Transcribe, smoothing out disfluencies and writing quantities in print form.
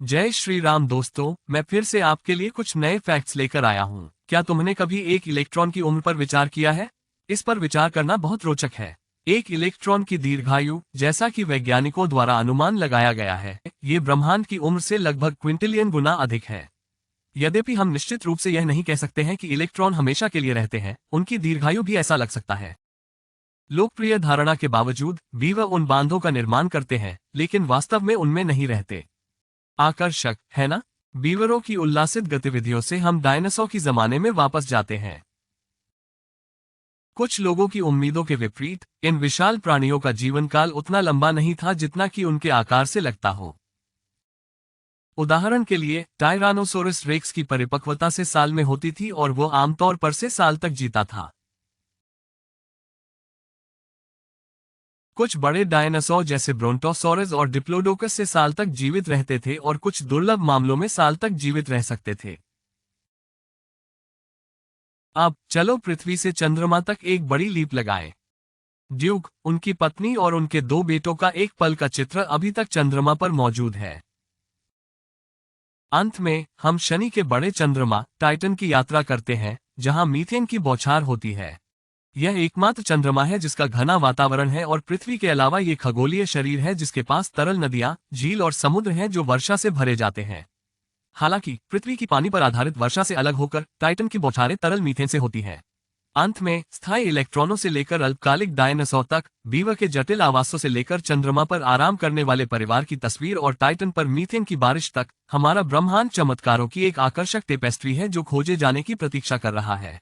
जय श्री राम दोस्तों, मैं फिर से आपके लिए कुछ नए फैक्ट्स लेकर आया हूँ। क्या तुमने कभी एक इलेक्ट्रॉन की उम्र पर विचार किया है? इस पर विचार करना बहुत रोचक है। एक इलेक्ट्रॉन की दीर्घायु, जैसा कि वैज्ञानिकों द्वारा अनुमान लगाया गया है, ये ब्रह्मांड की उम्र से लगभग क्विंटिलियन गुना अधिक है। यद्यपि हम निश्चित रूप से यह नहीं कह सकते हैं कि इलेक्ट्रॉन हमेशा के लिए रहते हैं, उनकी दीर्घायु भी ऐसा लग सकता है। लोकप्रिय धारणा के बावजूद बीवर उन बांधों का निर्माण करते हैं, लेकिन वास्तव में उनमें नहीं रहते। आकर्षक है ना? बीवरों की उल्लासित गतिविधियों से हम डायनासोर की जमाने में वापस जाते हैं। कुछ लोगों की उम्मीदों के विपरीत इन विशाल प्राणियों का जीवन काल उतना लंबा नहीं था जितना कि उनके आकार से लगता हो। उदाहरण के लिए, टायरानोसोरस रेक्स की परिपक्वता से साल में होती थी और वो आमतौर पर से साल तक जीता था। कुछ बड़े डायनासोर जैसे ब्रोंटोसॉरस और डिप्लोडोकस से साल तक जीवित रहते थे और कुछ दुर्लभ मामलों में साल तक जीवित रह सकते थे। अब चलो पृथ्वी से चंद्रमा तक एक बड़ी लीप लगाएं। ड्यूक, उनकी पत्नी और उनके दो बेटों का एक पल का चित्र अभी तक चंद्रमा पर मौजूद है। अंत में हम शनि के बड़े चंद्रमा टाइटन की यात्रा करते हैं, जहां मीथेन की बौछार होती है। यह एकमात्र चंद्रमा है जिसका घना वातावरण है और पृथ्वी के अलावा ये खगोलीय शरीर है जिसके पास तरल नदियां, झील और समुद्र हैं जो वर्षा से भरे जाते हैं। हालांकि पृथ्वी की पानी पर आधारित वर्षा से अलग होकर टाइटन की बौछारें तरल मीथेन से होती हैं। अंत में स्थायी इलेक्ट्रॉनों से लेकर अल्पकालिक डायनासोर तक, बीवर के जटिल आवासों से लेकर चंद्रमा पर आराम करने वाले परिवार की तस्वीर और टाइटन पर मीथेन की बारिश तक, हमारा ब्रह्मांड चमत्कारों की एक आकर्षक टेपेस्ट्री है जो खोजे जाने की प्रतीक्षा कर रहा है।